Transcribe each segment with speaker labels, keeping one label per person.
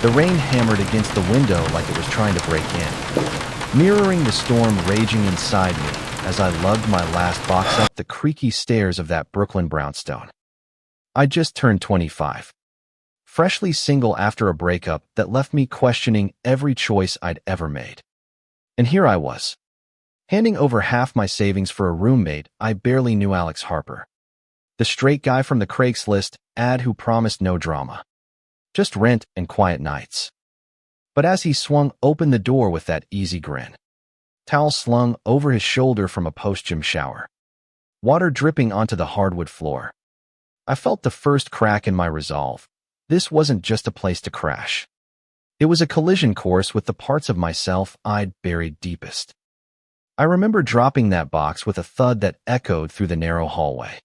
Speaker 1: The rain hammered against the window like it was trying to break in, mirroring the storm raging inside me as I lugged my last box up the creaky stairs of that Brooklyn brownstone. I just turned 25, freshly single after a breakup that left me questioning every choice I'd ever made. And here I was, handing over half my savings for a roommate I barely knew. Alex Harper, the straight guy from the Craigslist ad who promised no drama, just rent and quiet nights. But as he swung open the door with that easy grin, towel slung over his shoulder from a post-gym shower, water dripping onto the hardwood floor, I felt the first crack in my resolve. This wasn't just a place to crash. It was a collision course with the parts of myself I'd buried deepest. I remember dropping that box with a thud that echoed through the narrow hallway,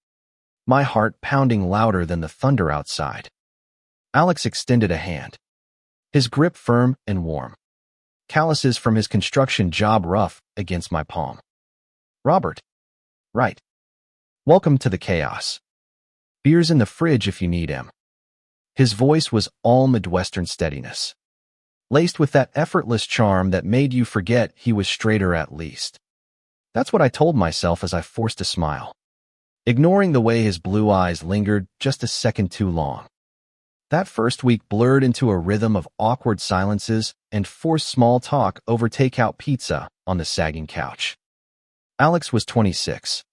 Speaker 1: my heart pounding louder than the thunder outside. Alex extended a hand, his grip firm and warm, calluses from his construction job rough against my palm. "Robert." "Right. Welcome to the chaos. Beer's in the fridge if you need him." His voice was all Midwestern steadiness, laced with that effortless charm that made you forget he was straighter at least. That's what I told myself as I forced a smile, ignoring the way his blue eyes lingered just a second too long. That first week blurred into a rhythm of awkward silences and forced small talk over takeout pizza on the sagging couch. Alex was 26.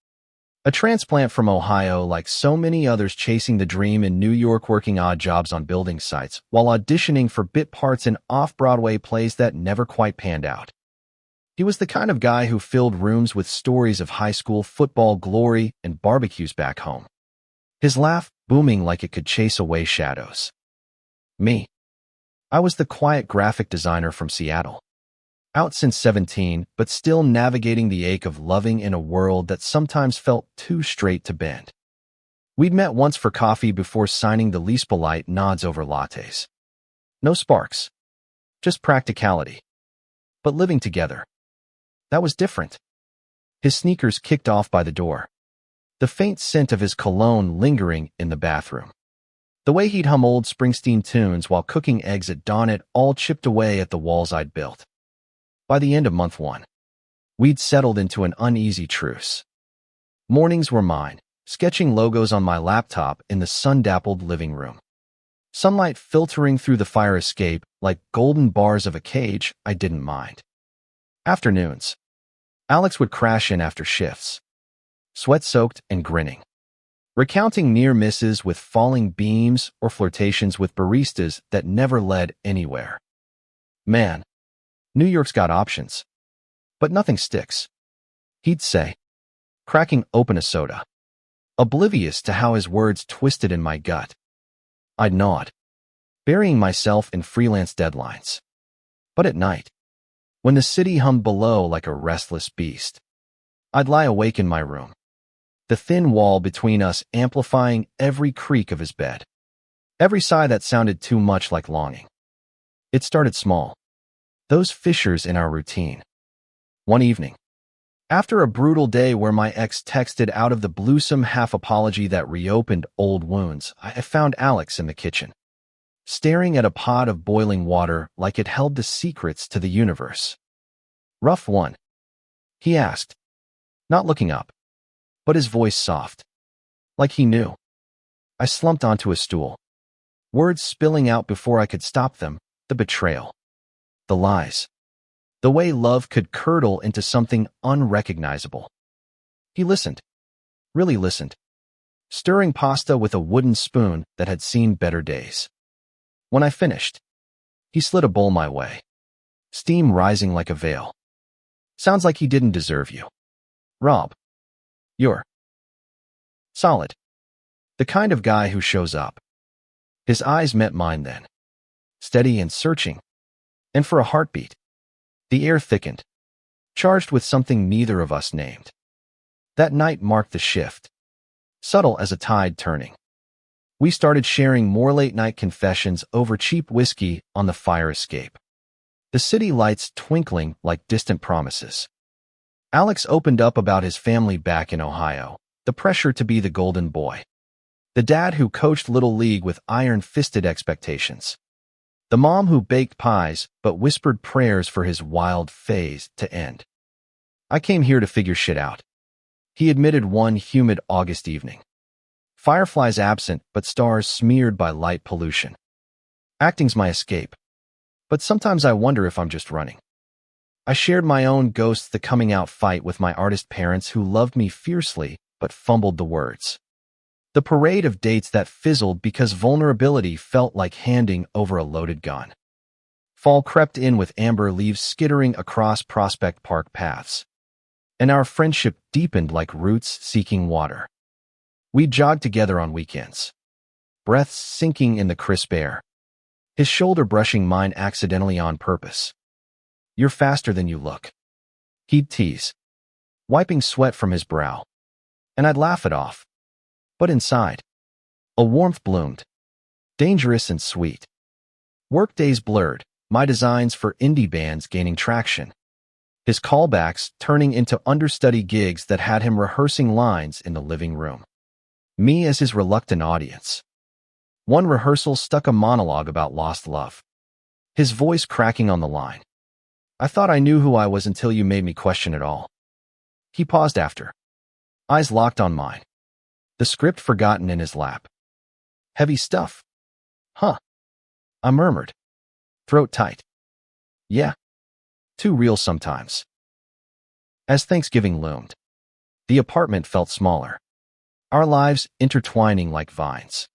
Speaker 1: A transplant from Ohio, like so many others chasing the dream in New York, working odd jobs on building sites while auditioning for bit parts in off-Broadway plays that never quite panned out. He was the kind of guy who filled rooms with stories of high school football glory and barbecues back home, his laugh booming like it could chase away shadows. Me, I was the quiet graphic designer from Seattle, out since 17, but still navigating the ache of loving in a world that sometimes felt too straight to bend. We'd met once for coffee before signing the least polite nods over lattes. No sparks, just practicality. But living together, that was different. His sneakers kicked off by the door, the faint scent of his cologne lingering in the bathroom. The way he'd hum old Springsteen tunes while cooking eggs at dawn, it all chipped away at the walls I'd built. By the end of month 1, we'd settled into an uneasy truce. Mornings were mine, sketching logos on my laptop in the sun-dappled living room, sunlight filtering through the fire escape like golden bars of a cage I didn't mind. Afternoons, Alex would crash in after shifts, sweat-soaked and grinning, recounting near misses with falling beams or flirtations with baristas that never led anywhere. "Man, New York's got options, but nothing sticks," he'd say, cracking open a soda, oblivious to how his words twisted in my gut. I'd nod, burying myself in freelance deadlines. But at night, when the city hummed below like a restless beast, I'd lie awake in my room, the thin wall between us amplifying every creak of his bed, every sigh that sounded too much like longing. It started small, those fissures in our routine. One evening, after a brutal day where my ex texted out of the bluesome half-apology that reopened old wounds, I found Alex in the kitchen, staring at a pot of boiling water like it held the secrets to the universe. "Rough one?" he asked, not looking up, but his voice soft, like he knew. I slumped onto a stool, words spilling out before I could stop them. The betrayal, the lies, the way love could curdle into something unrecognizable. He listened, really listened, stirring pasta with a wooden spoon that had seen better days. When I finished, he slid a bowl my way, steam rising like a veil. "Sounds like he didn't deserve you. Rob, you're solid. The kind of guy who shows up." His eyes met mine then, steady and searching, and for a heartbeat, the air thickened, charged with something neither of us named. That night marked the shift, subtle as a tide turning. We started sharing more late-night confessions over cheap whiskey on the fire escape, the city lights twinkling like distant promises. Alex opened up about his family back in Ohio, the pressure to be the golden boy, the dad who coached Little League with iron-fisted expectations. The mom who baked pies but whispered prayers for his wild phase to end. I came here to figure shit out, he admitted one humid August evening. Fireflies absent, but stars smeared by light pollution. Acting's my escape, but sometimes I wonder if I'm just running. I shared my own ghosts the coming out fight with my artist parents who loved me fiercely but fumbled the words. The parade of dates that fizzled because vulnerability felt like handing over a loaded gun. Fall crept in with amber leaves skittering across Prospect Park paths. And our friendship deepened like roots seeking water. We jogged together on weekends, breaths sinking in the crisp air, his shoulder brushing mine accidentally on purpose. You're faster than you look, he'd tease, wiping sweat from his brow. And I'd laugh it off. But inside, a warmth bloomed, dangerous and sweet. Workdays blurred, my designs for indie bands gaining traction. His callbacks turning into understudy gigs that had him rehearsing lines in the living room. Me as his reluctant audience. One rehearsal stuck a monologue about lost love, his voice cracking on the line. I thought I knew who I was until you made me question it all. He paused after, eyes locked on mine, the script forgotten in his lap. Heavy stuff. Huh. I murmured, throat tight. Yeah. Too real sometimes. As Thanksgiving loomed, the apartment felt smaller, our lives intertwining like vines.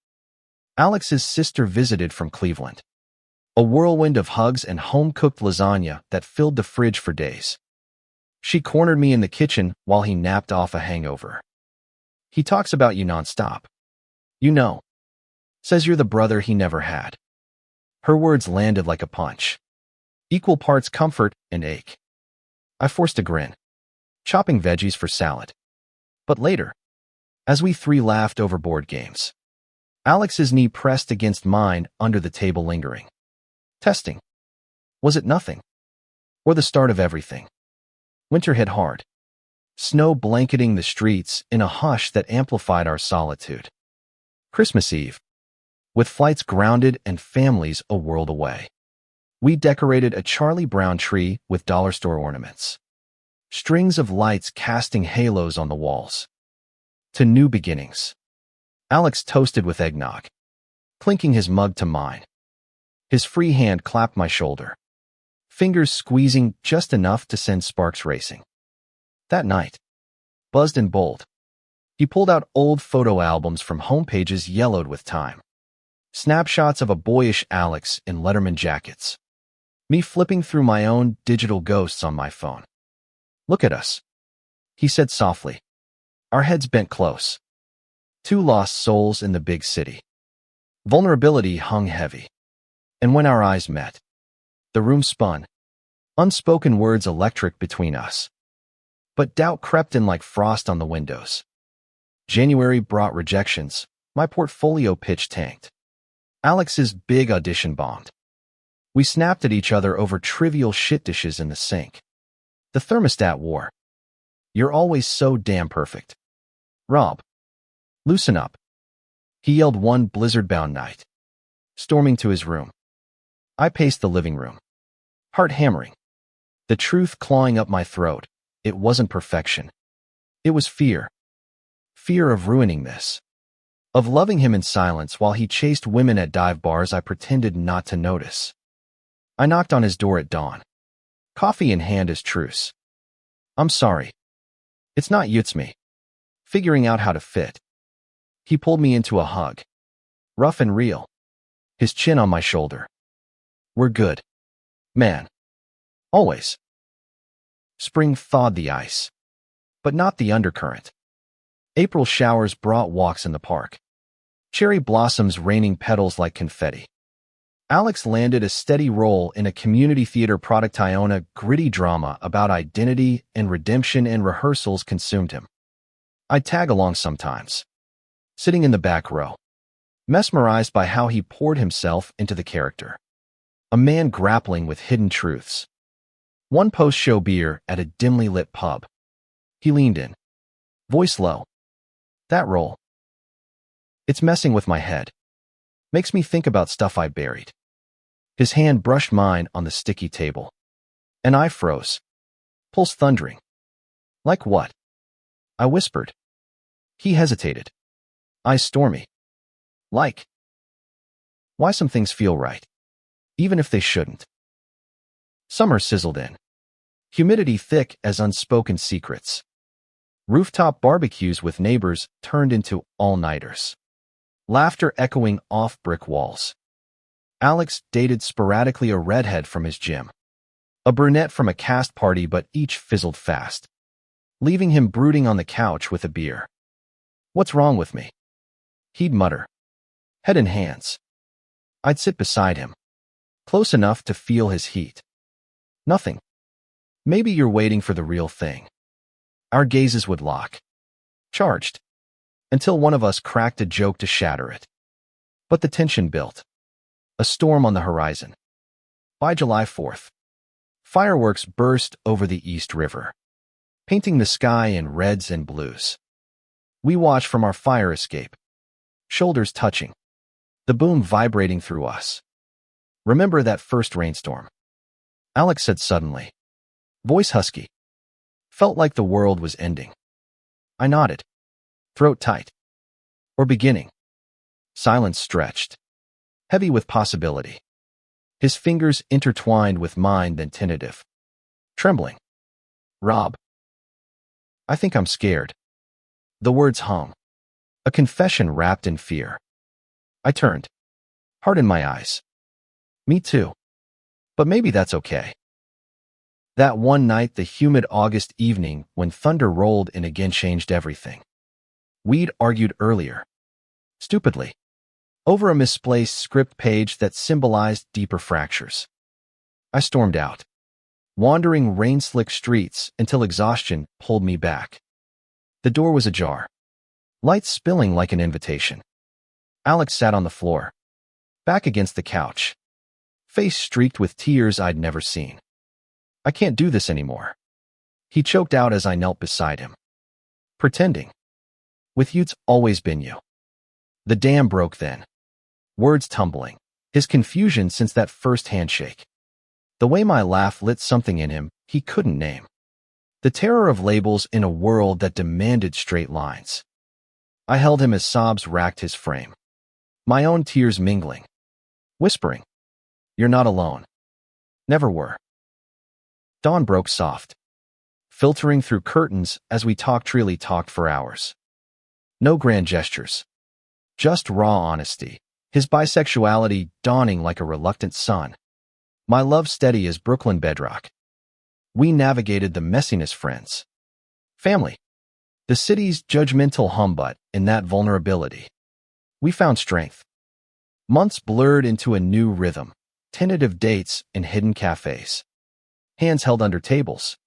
Speaker 1: Alex's sister visited from Cleveland, a whirlwind of hugs and home-cooked lasagna that filled the fridge for days. She cornered me in the kitchen while he napped off a hangover. He talks about you nonstop. You know. Says you're the brother he never had. Her words landed like a punch. Equal parts comfort and ache. I forced a grin, chopping veggies for salad. But later, as we three laughed over board games, Alex's knee pressed against mine under the table lingering. Testing. Was it nothing? Or the start of everything? Winter hit hard, snow blanketing the streets in a hush that amplified our solitude. Christmas Eve, with flights grounded and families a world away. We decorated a Charlie Brown tree with dollar store ornaments, strings of lights casting halos on the walls. To new beginnings. Alex toasted with eggnog, clinking his mug to mine. His free hand clapped my shoulder, fingers squeezing just enough to send sparks racing. That night, buzzed and bold, he pulled out old photo albums from homepages yellowed with time. Snapshots of a boyish Alex in Letterman jackets. Me flipping through my own digital ghosts on my phone. Look at us, he said softly, our heads bent close. Two lost souls in the big city. Vulnerability hung heavy. And when our eyes met, the room spun. Unspoken words electric between us. But doubt crept in like frost on the windows. January brought rejections. My portfolio pitch tanked. Alex's big audition bombed. We snapped at each other over trivial shit dishes in the sink. The thermostat wore. You're always so damn perfect. Rob. Loosen up. He yelled one blizzard-bound night, storming to his room. I paced the living room, heart hammering. The truth clawing up my throat. It wasn't perfection. It was fear. Fear of ruining this. Of loving him in silence while he chased women at dive bars I pretended not to notice. I knocked on his door at dawn, coffee in hand as truce. I'm sorry. It's not you, it's me. Figuring out how to fit. He pulled me into a hug, rough and real, his chin on my shoulder. We're good, man. Always. Spring thawed the ice, but not the undercurrent. April showers brought walks in the park, cherry blossoms raining petals like confetti. Alex landed a steady role in a community theater product. Iona gritty drama about identity and redemption, and rehearsals consumed him. I'd tag along sometimes, sitting in the back row, mesmerized by how he poured himself into the character. A man grappling with hidden truths. One post-show beer at a dimly lit pub. He leaned in, voice low. That role. It's messing with my head. Makes me think about stuff I buried. His hand brushed mine on the sticky table, and I froze, pulse thundering. Like what? I whispered. He hesitated. Eyes stormy. Like. Why some things feel right, even if they shouldn't. Summer sizzled in. Humidity thick as unspoken secrets. Rooftop barbecues with neighbors turned into all-nighters. Laughter echoing off brick walls. Alex dated sporadically a redhead from his gym, a brunette from a cast party, but each fizzled fast, leaving him brooding on the couch with a beer. What's wrong with me? He'd mutter, head in hands. I'd sit beside him, close enough to feel his heat. Nothing. Maybe you're waiting for the real thing. Our gazes would lock, charged, until one of us cracked a joke to shatter it. But the tension built. A storm on the horizon. By July 4th, fireworks burst over the East River, painting the sky in reds and blues. We watched from our fire escape, shoulders touching, the boom vibrating through us. Remember that first rainstorm? Alex said suddenly, voice husky. Felt like the world was ending. I nodded, throat tight. Or beginning. Silence stretched, heavy with possibility. His fingers intertwined with mine, then tentative. Trembling. Rob. I think I'm scared. The words hung. A confession wrapped in fear. I turned, heart in my eyes. Me too. But maybe that's okay. That one night, the humid August evening when thunder rolled in again, changed everything. We'd argued earlier, stupidly, over a misplaced script page that symbolized deeper fractures. I stormed out, wandering rain-slick streets until exhaustion pulled me back. The door was ajar, light spilling like an invitation. Alex sat on the floor, back against the couch, face streaked with tears I'd never seen. I can't do this anymore. He choked out as I knelt beside him. Pretending. With you's always been you. The dam broke then. Words tumbling. His confusion since that first handshake. The way my laugh lit something in him he couldn't name. The terror of labels in a world that demanded straight lines. I held him as sobs racked his frame. My own tears mingling. Whispering. You're not alone. Never were. Dawn broke soft, filtering through curtains as we really talked for hours. No grand gestures. Just raw honesty. His bisexuality dawning like a reluctant sun. My love steady as Brooklyn bedrock. We navigated the messiness, friends. Family. The city's judgmental humbug in that vulnerability. We found strength. Months blurred into a new rhythm. Tentative dates in hidden cafes. Hands held under tables.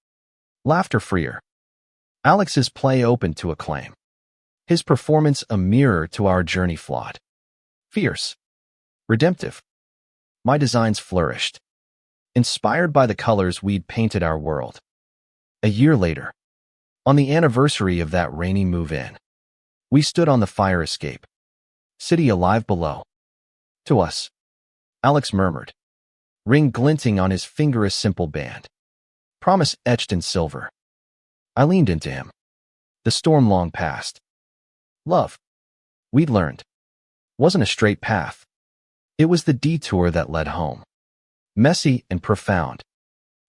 Speaker 1: Laughter freer. Alex's play open to acclaim. His performance a mirror to our journey, flawed. Fierce. Redemptive. My designs flourished. Inspired by the colors we'd painted our world. A year later, on the anniversary of that rainy move-in, we stood on the fire escape. City alive below. To us. Alex murmured. Ring glinting on his finger, a simple band. Promise etched in silver. I leaned into him. The storm long past. Love, we'd learned, wasn't a straight path. It was the detour that led home. Messy and profound.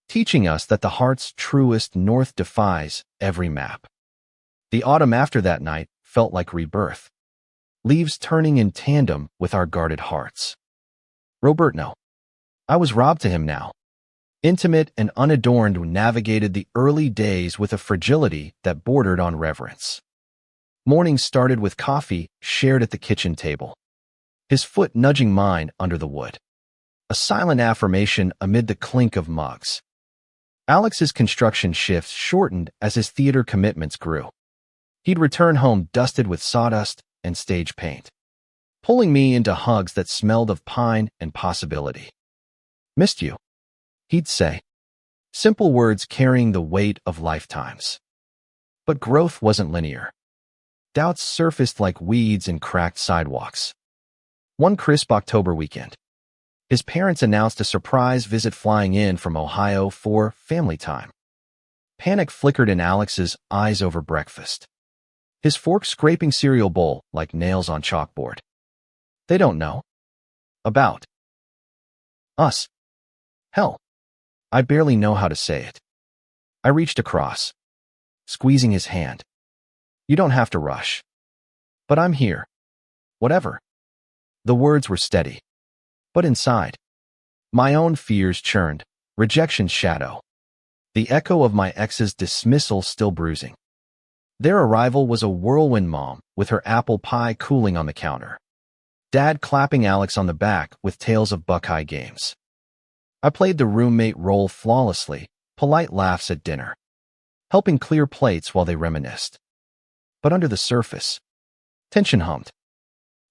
Speaker 1: Teaching us that the heart's truest north defies every map. The autumn after that night felt like rebirth. Leaves turning in tandem with our guarded hearts. Roberto. I was Rob to him now. Intimate and unadorned, we navigated the early days with a fragility that bordered on reverence. Mornings started with coffee shared at the kitchen table. His foot nudging mine under the wood. A silent affirmation amid the clink of mugs. Alex's construction shifts shortened as his theater commitments grew. He'd return home dusted with sawdust and stage paint, pulling me into hugs that smelled of pine and possibility. Missed you, he'd say. Simple words carrying the weight of lifetimes. But growth wasn't linear. Doubts surfaced like weeds in cracked sidewalks. One crisp October weekend, His parents announced a surprise visit flying in from Ohio for family time. Panic flickered in Alex's eyes over breakfast, his fork scraping cereal bowl like nails on chalkboard. They don't know about us. Hell, I barely know how to say it. I reached across, squeezing his hand. You don't have to rush. But I'm here. Whatever. The words were steady. But inside, my own fears churned, rejection's shadow. The echo of my ex's dismissal still bruising. Their arrival was a whirlwind, mom, with her apple pie cooling on the counter. Dad clapping Alex on the back with tales of Buckeye games. I played the roommate role flawlessly, polite laughs at dinner, helping clear plates while they reminisced. But under the surface, tension hummed.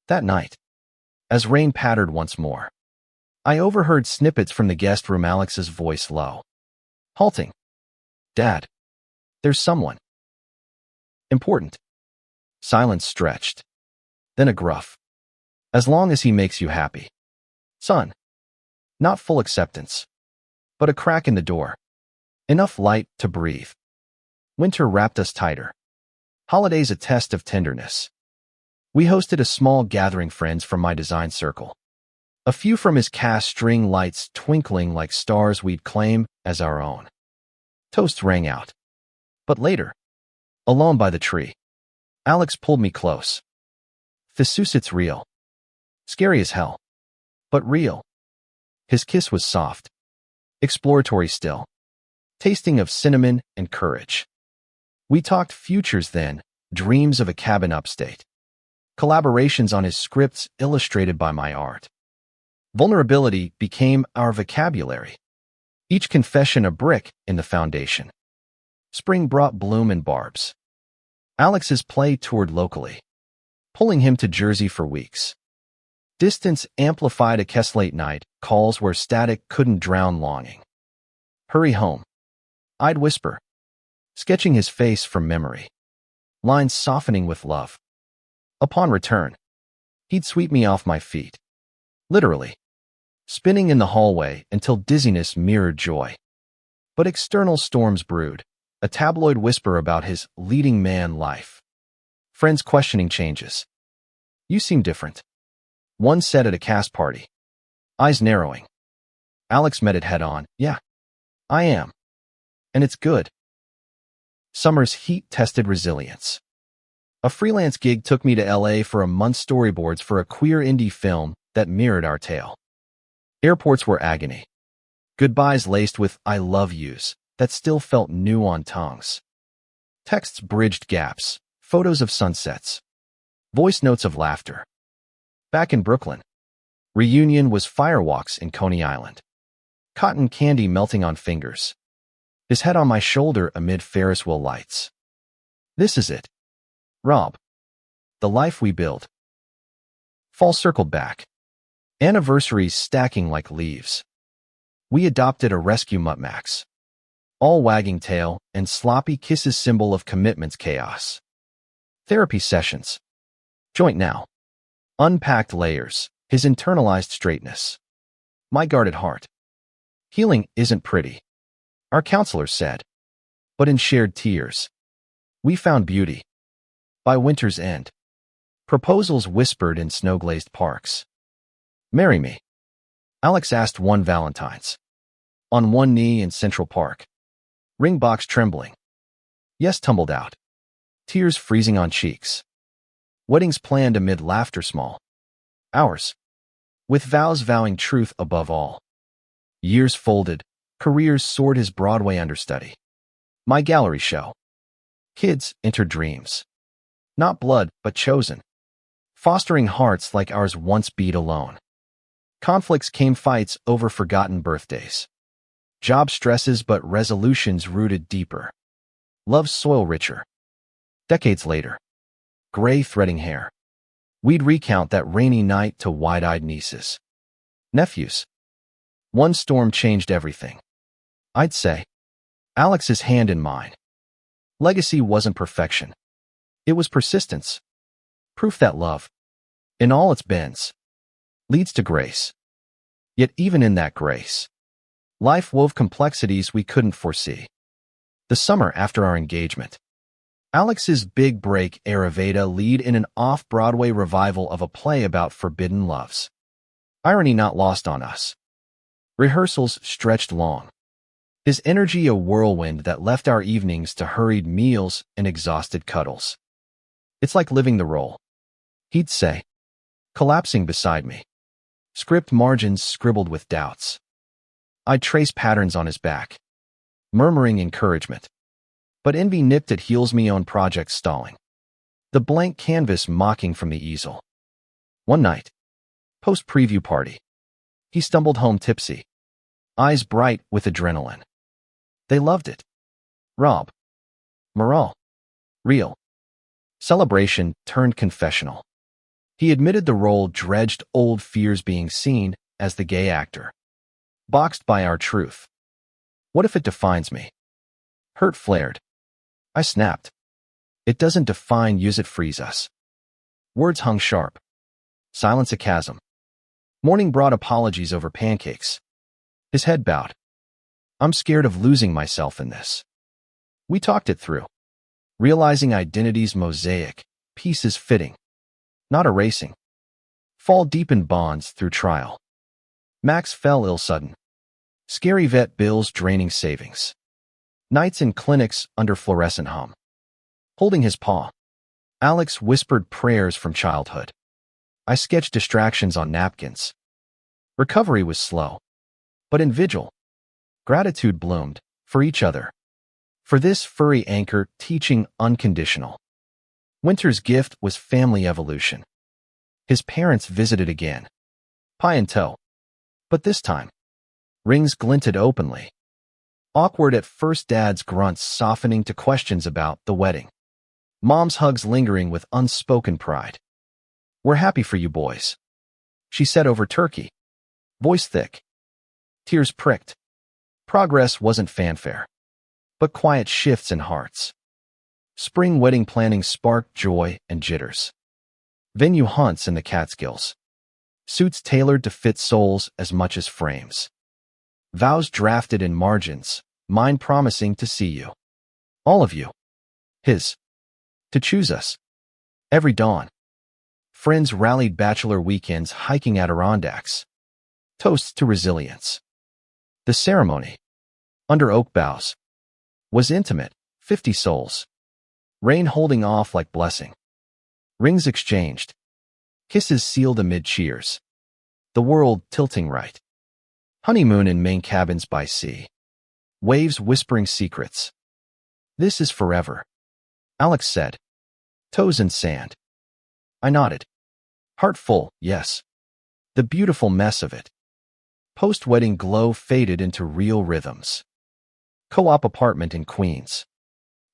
Speaker 1: That night, as rain pattered once more, I overheard snippets from the guest room, Alex's voice low, halting. Dad, there's someone important. Silence stretched. Then a gruff. As long as he makes you happy. Son. Not full acceptance, but a crack in the door. Enough light to breathe. Winter wrapped us tighter. Holidays a test of tenderness. We hosted a small gathering, friends from my design circle. A few from his cast, string lights twinkling like stars we'd claim as our own. Toasts rang out. But later, alone by the tree, Alex pulled me close. Thesus, it's real. Scary as hell. But real. His kiss was soft. Exploratory still. Tasting of cinnamon and courage. We talked futures then, dreams of a cabin upstate. Collaborations on his scripts illustrated by my art. Vulnerability became our vocabulary. Each confession a brick in the foundation. Spring brought bloom and barbs. Alex's play toured locally, pulling him to Jersey for weeks. Distance amplified a Kess late night calls where static couldn't drown longing. Hurry home. I'd whisper, sketching his face from memory. Lines softening with love. Upon return, he'd sweep me off my feet. Literally. Spinning in the hallway until dizziness mirrored joy. But external storms brewed, a tabloid whisper about his leading man life. Friends questioning changes. You seem different. One said at a cast party. Eyes narrowing. Alex met it head on. Yeah, I am. And it's good. Summer's heat tested resilience. A freelance gig took me to LA for a month's storyboards for a queer indie film that mirrored our tale. Airports were agony. Goodbyes laced with I love yous that still felt new on tongues. Texts bridged gaps, photos of sunsets, voice notes of laughter. Back in Brooklyn, reunion was firewalks in Coney Island. Cotton candy melting on fingers. His head on my shoulder amid Ferris wheel lights. This is it. Rob. The life we build. Fall circled back. Anniversaries stacking like leaves. We adopted a rescue muttmax. All wagging tail and sloppy kisses, symbol of commitment's chaos. Therapy sessions. Joint now. Unpacked layers, his internalized straightness. My guarded heart. Healing isn't pretty, our counselor said. But in shared tears, we found beauty. By winter's end, proposals whispered in snow-glazed parks. Marry me, Alex asked one Valentine's. On one knee in Central Park. Ring box trembling. Yes tumbled out. Tears freezing on cheeks. Weddings planned amid laughter small. Ours. With vows vowing truth above all. Years folded, careers soared, his Broadway understudy. My gallery show. Kids entered dreams. Not blood, but chosen. Fostering hearts like ours once beat alone. Conflicts came, fights over forgotten birthdays. Job stresses, but resolutions rooted deeper. Love's soil richer. Decades later. Gray threading hair. We'd recount that rainy night to wide-eyed nieces. Nephews. One storm changed everything. I'd say. Alex's hand in mine. Legacy wasn't perfection. It was persistence. Proof that love, in all its bends, leads to grace. Yet even in that grace, life wove complexities we couldn't foresee. The summer after our engagement, Alex's big break Ayurveda lead in an off-Broadway revival of a play about forbidden loves. Irony not lost on us. Rehearsals stretched long. His energy a whirlwind that left our evenings to hurried meals and exhausted cuddles. It's like living the role, he'd say, collapsing beside me. Script margins scribbled with doubts. I'd trace patterns on his back, murmuring encouragement. But envy nipped at heels me on projects stalling. The blank canvas mocking from the easel. One night, post-preview party, he stumbled home tipsy, eyes bright with adrenaline. They loved it. Rob. Morale. Real. Celebration turned confessional. He admitted the role dredged old fears being seen as the gay actor. Boxed by our truth. What if it defines me? Hurt flared. I snapped. It doesn't define use it frees us. Words hung sharp. Silence a chasm. Morning brought apologies over pancakes. His head bowed. I'm scared of losing myself in this. We talked it through. Realizing identity's mosaic, pieces fitting, not erasing. Fall deep in bonds through trial. Max fell ill sudden. Scary vet bills draining savings. Nights in clinics under fluorescent hum. Holding his paw, Alex whispered prayers from childhood. I sketched distractions on napkins. Recovery was slow. But in vigil, gratitude bloomed for each other. For this furry anchor teaching unconditional. Winter's gift was family evolution. His parents visited again. Pie and toe. But this time, rings glinted openly. Awkward at first, Dad's grunts softening to questions about the wedding. Mom's hugs lingering with unspoken pride. We're happy for you boys, she said over turkey. Voice thick. Tears pricked. Progress wasn't fanfare, but quiet shifts in hearts. Spring wedding planning sparked joy and jitters. Venue hunts in the Catskills. Suits tailored to fit souls as much as frames. Vows drafted in margins, mine promising to see you. All of you. His. To choose us. Every dawn. Friends rallied bachelor weekends hiking Adirondacks. Toasts to resilience. The ceremony, under oak boughs, was intimate, 50 souls. Rain holding off like blessing. Rings exchanged. Kisses sealed amid cheers. The world tilting right. Honeymoon in Maine cabins by sea. Waves whispering secrets. This is forever, Alex said. Toes in sand. I nodded. Heart full, yes. The beautiful mess of it. Post-wedding glow faded into real rhythms. Co-op apartment in Queens.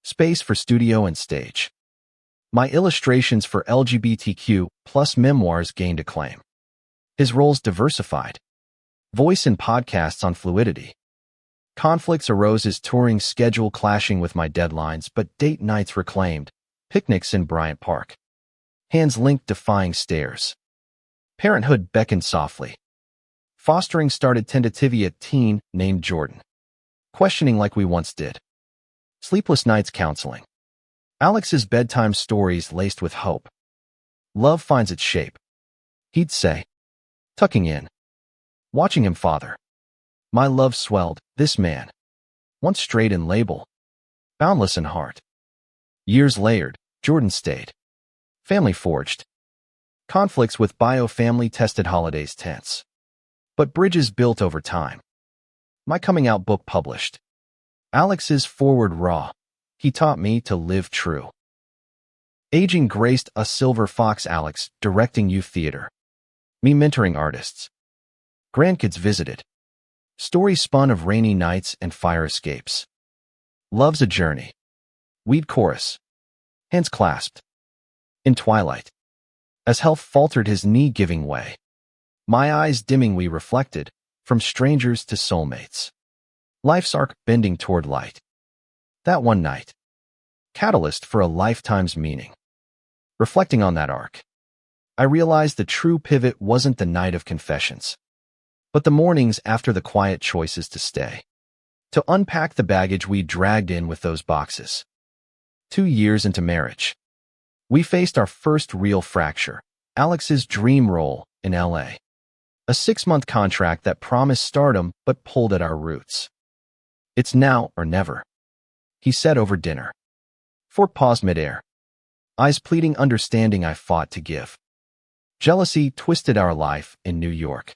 Speaker 1: Space for studio and stage. My illustrations for LGBTQ plus memoirs gained acclaim. His roles diversified. Voice in podcasts on fluidity. Conflicts arose as touring schedule clashing with my deadlines, but date nights reclaimed. Picnics in Bryant Park. Hands linked defying stares. Parenthood beckoned softly. Fostering started tentatively at teen named Jordan. Questioning like we once did. Sleepless nights counseling. Alex's bedtime stories laced with hope. Love finds its shape, he'd say. Tucking in. Watching him father. My love swelled, this man. Once straight in label. Boundless in heart. Years layered, Jordan stayed. Family forged. Conflicts with bio-family tested holidays tense. But bridges built over time. My coming out book published. Alex's forward raw. He taught me to live true. Aging graced a silver fox. Alex directing youth theater. Me mentoring artists. Grandkids visited. Stories spun of rainy nights and fire escapes. Love's a journey. Weed chorus. Hands clasped. In twilight. As health faltered his knee giving way. My eyes dimming we reflected, from strangers to soulmates. Life's arc bending toward light. That one night. Catalyst for a lifetime's meaning. Reflecting on that arc, I realized the true pivot wasn't the night of confessions, but the mornings after the quiet choices to stay. To unpack the baggage we dragged in with those boxes. 2 years into marriage. We faced our first real fracture, Alex's dream role in LA. A 6-month contract that promised stardom but pulled at our roots. It's now or never, he said over dinner. Fork paused midair. Eyes pleading understanding I fought to give. Jealousy twisted our life in New York.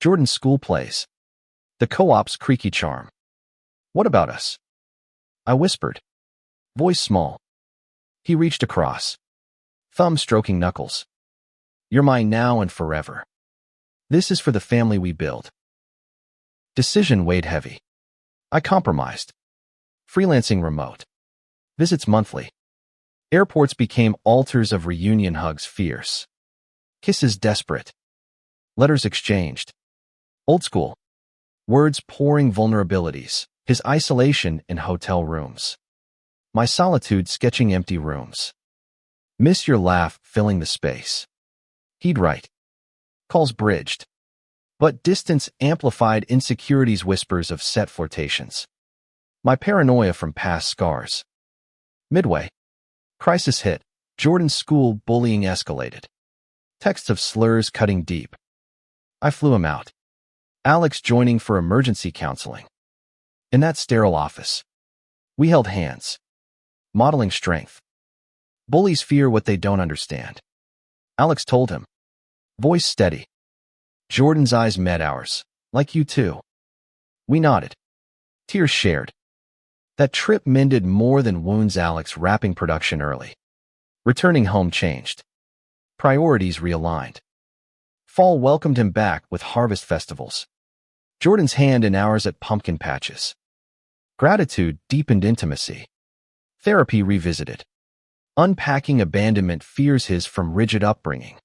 Speaker 1: Jordan's school plays. The co-op's creaky charm. What about us? I whispered. Voice small. He reached across. Thumb stroking knuckles. You're mine now and forever. This is for the family we build. Decision weighed heavy. I compromised. Freelancing remote. Visits monthly. Airports became altars of reunion hugs fierce. Kisses desperate. Letters exchanged. Old school. Words pouring vulnerabilities. His isolation in hotel rooms. My solitude sketching empty rooms. Miss your laugh filling the space. He'd write. Calls bridged. But distance amplified insecurities whispers of set flirtations. My paranoia from past scars. Midway. Crisis hit. Jordan's school bullying escalated. Texts of slurs cutting deep. I flew him out. Alex joining for emergency counseling. In that sterile office. We held hands. Modeling strength. Bullies fear what they don't understand. Alex told him. Voice steady. Jordan's eyes met ours. Like you too. We nodded. Tears shared. That trip mended more than wounds. Alex wrapping production early. Returning home changed. Priorities realigned. Fall welcomed him back with harvest festivals. Jordan's hand in ours at pumpkin patches. Gratitude deepened intimacy. Therapy revisited. Unpacking abandonment fears his from rigid upbringing.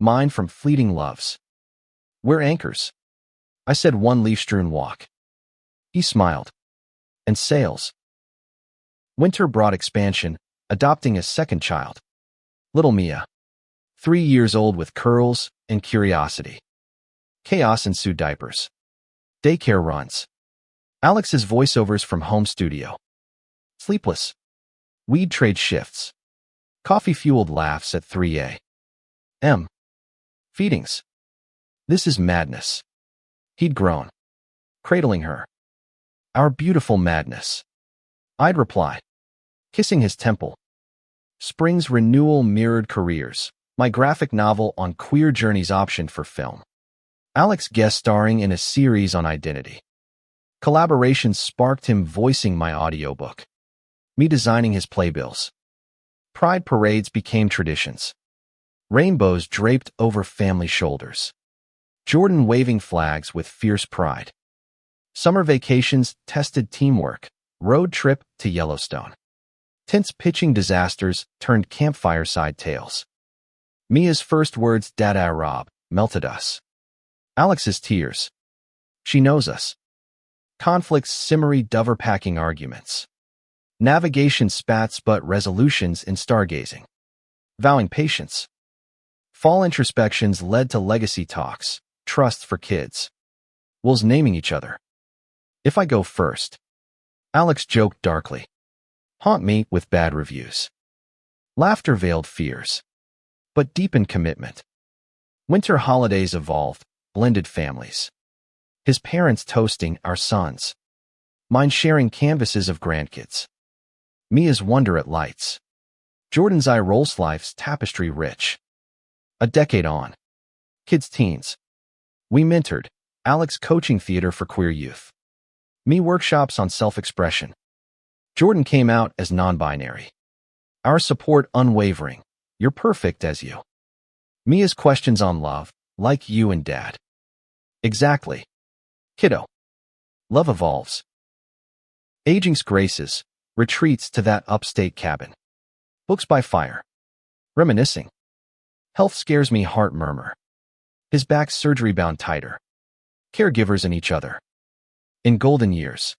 Speaker 1: Mine from fleeting loves. We're anchors. I said one leaf-strewn walk. He smiled. And sails. Winter brought expansion, adopting a second child. Little Mia. 3 years old with curls and curiosity. Chaos ensued diapers. Daycare runs. Alex's voiceovers from home studio. Sleepless. Weed trade shifts. Coffee-fueled laughs at 3 a.m. Feedings. This is madness. He'd grown. Cradling her. Our beautiful madness. I'd reply. Kissing his temple. Spring's renewal mirrored careers. My graphic novel on queer journeys optioned for film. Alex guest starring in a series on identity. Collaborations sparked him voicing my audiobook. Me designing his playbills. Pride parades became traditions. Rainbows draped over family shoulders. Jordan waving flags with fierce pride. Summer vacations tested teamwork. Road trip to Yellowstone. Tense pitching disasters turned campfire-side tales. Mia's first words, Dada Rob, melted us. Alex's tears. She knows us. Conflicts simmery dover-packing arguments. Navigation spats but resolutions in stargazing. Vowing patience. Fall introspections led to legacy talks. Trust for kids. Wolves naming each other. If I go first. Alex joked darkly. Haunt me with bad reviews. Laughter veiled fears. But deepened commitment. Winter holidays evolved, blended families. His parents toasting our sons. Mine sharing canvases of grandkids. Mia's wonder at lights. Jordan's eye rolls life's tapestry rich. A decade on. Kids teens. We mentored. Alex coaching theater for queer youth. Me workshops on self-expression. Jordan came out as non-binary. Our support unwavering. You're perfect as you. Mia's questions on love, like you and Dad. Exactly. Kiddo. Love evolves. Aging's graces, retreats to that upstate cabin. Books by fire. Reminiscing. Health scares me heart murmur. His back surgery bound tighter. Caregivers in each other. In golden years.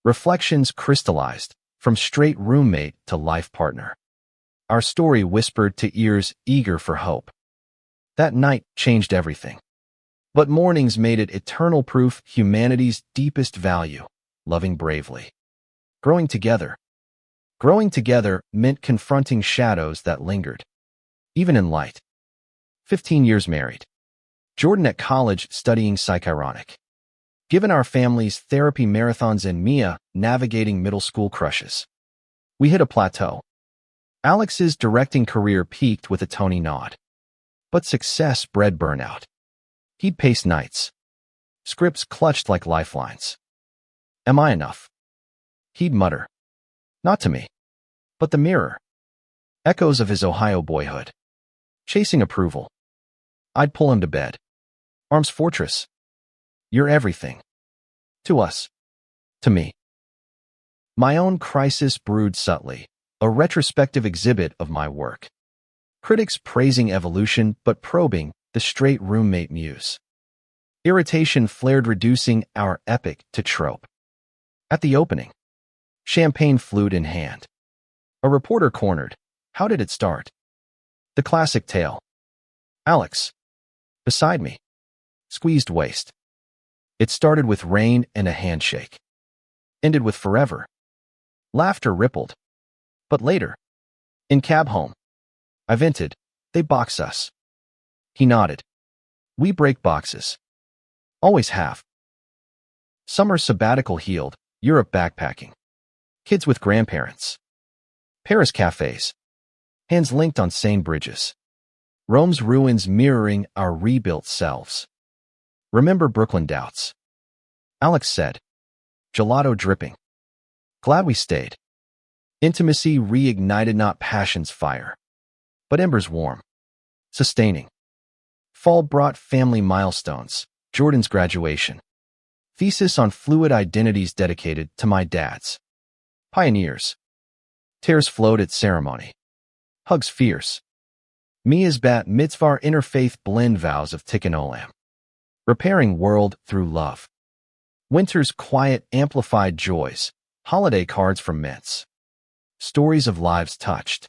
Speaker 1: Reflections crystallized, from straight roommate to life partner. Our story whispered to ears eager for hope. That night changed everything. But mornings made it eternal proof humanity's deepest value, loving bravely. Growing together. Growing together meant confronting shadows that lingered, even in light. 15 years married. Jordan at college studying psychironic. Given our family's therapy marathons and Mia navigating middle school crushes. We hit a plateau. Alex's directing career peaked with a Tony nod. But success bred burnout. He'd pace nights. Scripts clutched like lifelines. Am I enough? He'd mutter. Not to me. But the mirror. Echoes of his Ohio boyhood. Chasing approval. I'd pull him to bed. Arms fortress. You're everything. To us. To me. My own crisis brewed subtly, a retrospective exhibit of my work. Critics praising evolution but probing the straight roommate muse. Irritation flared, reducing our epic to trope. At the opening. Champagne flute in hand. A reporter cornered. How did it start? The classic tale. Alex. Beside me. Squeezed waist. It started with rain and a handshake. Ended with forever. Laughter rippled. But later. In cab home. I vented. They box us. He nodded. We break boxes. Always have. Summer sabbatical healed. Europe backpacking. Kids with grandparents. Paris cafes. Hands linked on Seine bridges. Rome's ruins mirroring our rebuilt selves. Remember Brooklyn doubts. Alex said. Gelato dripping. Glad we stayed. Intimacy reignited, not passion's fire, but embers warm. Sustaining. Fall brought family milestones. Jordan's graduation. Thesis on fluid identities dedicated to my dad's. Pioneers. Tears flowed at ceremony. Hugs fierce. Mia's bat mitzvah interfaith blend vows of Tikkun Olam. Repairing world through love. Winter's quiet amplified joys. Holiday cards from Mints. Stories of lives touched.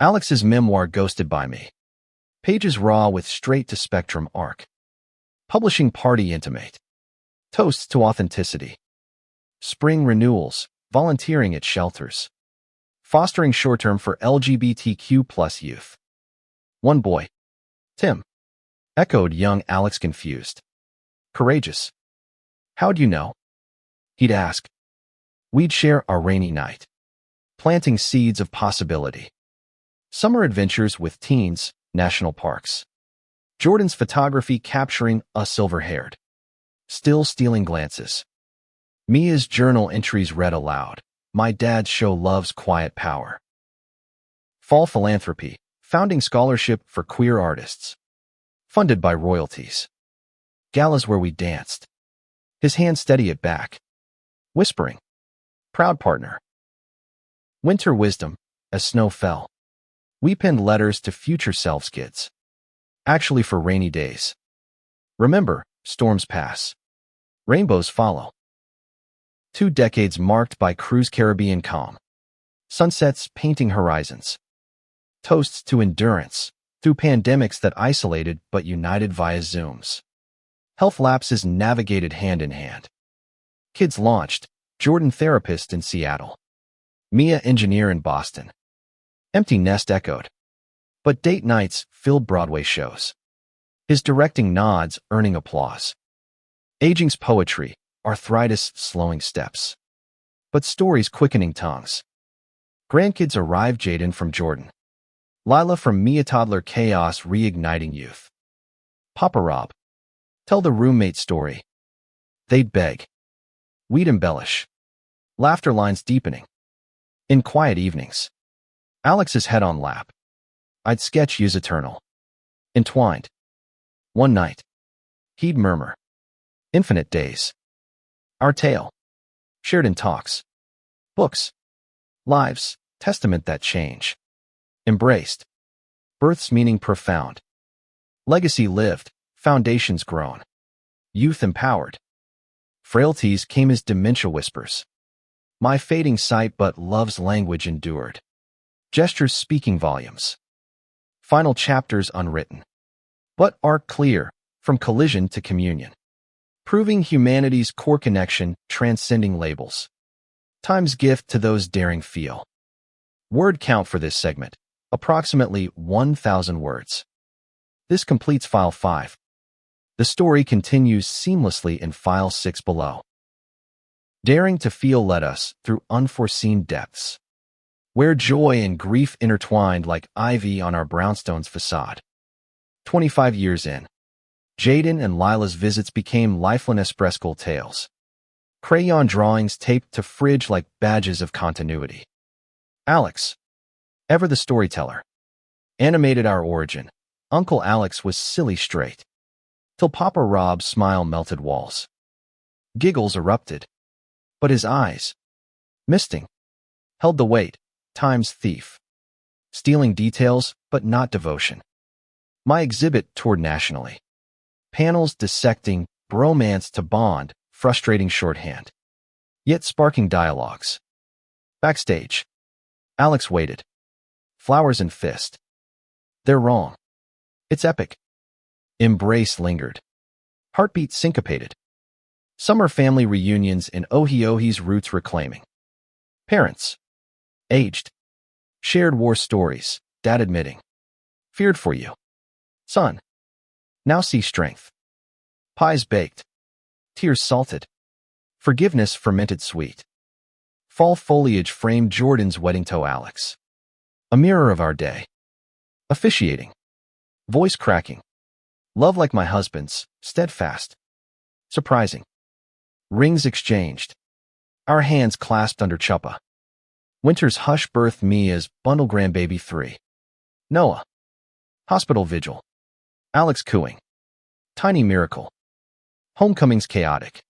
Speaker 1: Alex's memoir Ghosted by Me. Pages raw with straight-to-spectrum arc. Publishing party intimate. Toasts to authenticity. Spring renewals. Volunteering at shelters. Fostering short-term for LGBTQ plus youth. One boy. Tim. Echoed young Alex confused. Courageous. How'd you know? He'd ask. We'd share our rainy night. Planting seeds of possibility. Summer adventures with teens, national parks. Jordan's photography capturing a silver-haired. Still stealing glances. Mia's journal entries read aloud. My dad's show love's quiet power. Fall philanthropy. Founding scholarship for queer artists. Funded by royalties. Galas where we danced. His hand steady it back. Whispering. Proud partner. Winter wisdom, as snow fell. We penned letters to future selves kids. Actually for rainy days. Remember, storms pass. Rainbows follow. 2 decades marked by cruise Caribbean calm. Sunsets painting horizons. Toasts to endurance, through pandemics that isolated but united via Zooms. Health lapses navigated hand in hand. Kids launched, Jordan therapist in Seattle. Mia engineer in Boston. Empty nest echoed. But date nights filled Broadway shows. His directing nods earning applause. Aging's poetry, arthritis slowing steps. But stories quickening tongues. Grandkids arrive Jaden from Jordan. Lila from Mia toddler chaos reigniting youth. Papa Rob. Tell the roommate story. They'd beg. We'd embellish. Laughter lines deepening. In quiet evenings. Alex's head on lap. I'd sketch use eternal. Entwined. One night. He'd murmur. Infinite days. Our tale. Shared in talks. Books. Lives. Testament that change. Embraced. Birth's meaning profound. Legacy lived. Foundations grown. Youth empowered. Frailties came as dementia whispers. My fading sight but love's language endured. Gestures speaking volumes. Final chapters unwritten. But arc clear, From collision to communion. Proving humanity's core connection, transcending labels. Time's gift to those daring feel. Word count for this segment, approximately 1,000 words. This completes File 5. The story continues seamlessly in File 6 below. Daring to feel led us through unforeseen depths, where joy and grief intertwined like ivy on our brownstone's facade. 25 years in, Jaden and Lila's visits became lifeless esprescal tales. Crayon drawings taped to fridge like badges of continuity. Alex, ever the storyteller, animated our origin. Uncle Alex was silly straight, till Papa Rob's smile melted walls. Giggles erupted, but his eyes, misting, held the weight, time's thief. Stealing details, but not devotion. My exhibit toured nationally. Panels dissecting bromance to bond, frustrating shorthand, yet sparking dialogues. Backstage, Alex waited. Flowers in fist. They're wrong. It's epic. Embrace lingered. Heartbeat syncopated. Summer family reunions in Ohiohi's roots reclaiming. Parents. Aged. Shared war stories, dad admitting. Feared for you. Son. Now see strength. Pies baked. Tears salted. Forgiveness fermented sweet. Fall foliage framed Jordan's wedding toe Alex. A mirror of our day. Officiating. Voice cracking. Love like my husband's, steadfast. Surprising. Rings exchanged. Our hands clasped under chuppa. Winter's hush birthed me as bundle grandbaby 3. Noah. Hospital vigil. Alex cooing. Tiny miracle. Homecomings chaotic.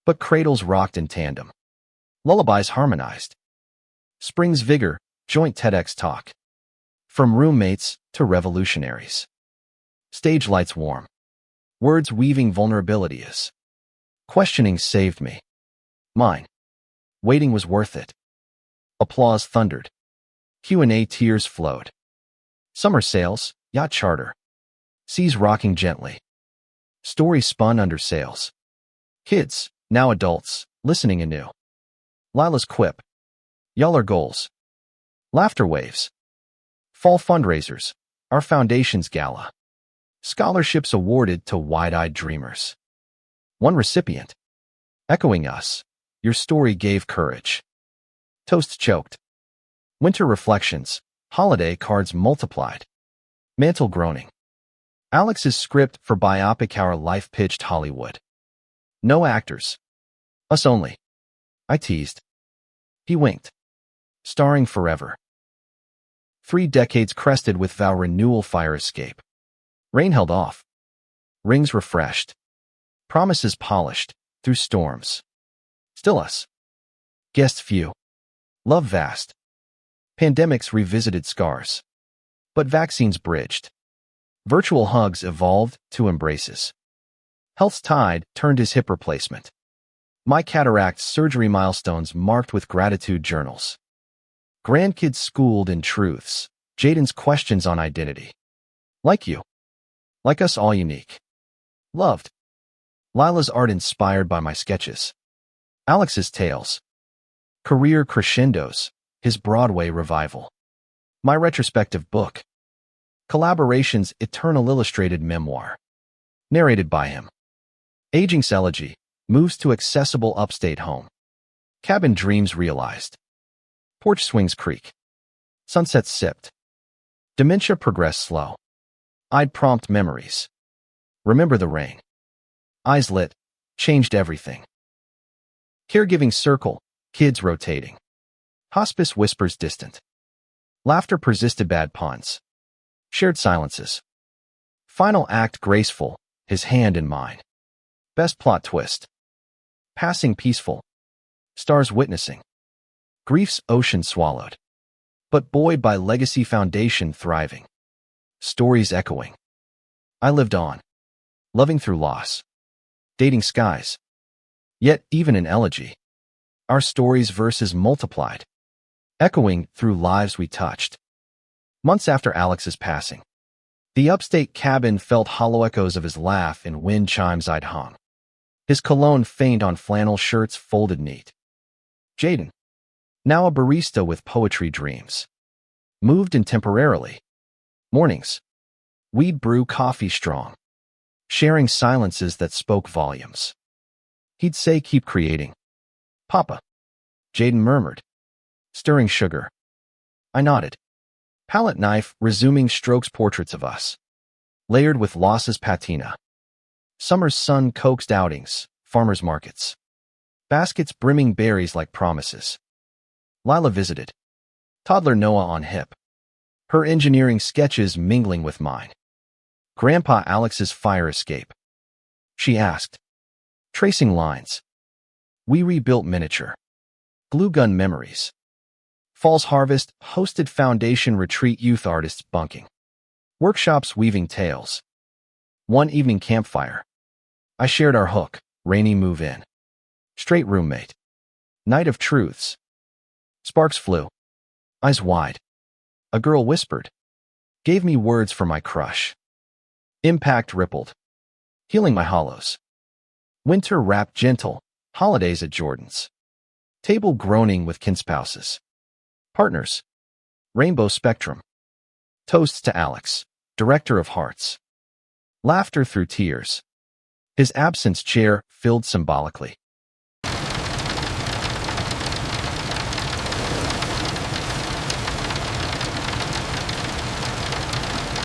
Speaker 1: But cradles rocked in tandem. Lullabies harmonized. Spring's vigor, joint TEDx talk. From roommates to revolutionaries. Stage lights warm. Words weaving vulnerability is. Questioning saved me. Mine. Waiting was worth it. Applause thundered. Q&A tears flowed. Summer sails, yacht charter. Seas rocking gently. Story spun under sails. Kids, now adults, listening anew. Lila's quip. Y'all are goals. Laughter waves. Fall fundraisers. Our foundation's gala. Scholarships awarded to wide-eyed dreamers. One recipient. Echoing us. Your story gave courage. Toast choked. Winter reflections. Holiday cards multiplied. Mantle groaning. Alex's script for biopic Our Life pitched Hollywood. No actors. Us only. I teased. He winked. Starring forever. 3 decades crested with vow renewal fire escape. Rain held off. Rings refreshed. Promises polished through storms. Still us. Guests few. Love vast. Pandemics revisited scars. But vaccines bridged. Virtual hugs evolved to embraces. Health's tide turned his hip replacement. My cataract surgery milestones marked with gratitude journals. Grandkids schooled in truths. Jaden's questions on identity. Like you. Like us all unique. Loved. Lila's art inspired by my sketches. Alex's tales. Career crescendos. His Broadway revival. My retrospective book. Collaboration's eternal illustrated memoir. Narrated by him. Aging's elegy. Moves to accessible upstate home. Cabin dreams realized. Porch swings creak. Sunsets sipped. Dementia progressed slow. I'd prompt memories. Remember the rain. Eyes lit. Changed everything. Caregiving circle. Kids rotating. Hospice whispers distant. Laughter persisted bad puns. Shared silences. Final act graceful. His hand in mine. Best plot twist. Passing peaceful. Stars witnessing. Grief's ocean swallowed. But buoyed by legacy foundation thriving. Stories echoing. I lived on. Loving through loss. Dating skies. Yet even in elegy. Our stories' verses multiplied. Echoing through lives we touched. Months after Alex's passing. The upstate cabin felt hollow echoes of his laugh in wind chimes I'd hung. His cologne faint on flannel shirts folded neat. Jaden, now a barista with poetry dreams. Moved in temporarily. Mornings. We'd brew coffee strong, sharing silences that spoke volumes. He'd say, "Keep creating." "Papa," Jaden murmured, stirring sugar. I nodded. Palette knife resuming strokes portraits of us, layered with losses patina. Summer's sun coaxed outings, farmers' markets. Baskets brimming berries like promises. Lila visited. Toddler Noah on hip. Her engineering sketches mingling with mine. Grandpa Alex's fire escape. She asked. Tracing lines. We rebuilt miniature. Glue gun memories. Fall's harvest hosted foundation retreat youth artists bunking. Workshops weaving tales. One evening campfire. I shared our hook, rainy move in. Straight roommate. Night of truths. Sparks flew. Eyes wide. A girl whispered. Gave me words for my crush. Impact rippled. Healing my hollows. Winter wrapped gentle. Holidays at Jordan's. Table groaning with kinspouses. Partners. Rainbow spectrum. Toasts to Alex, director of hearts. Laughter through tears. His absence chair filled symbolically.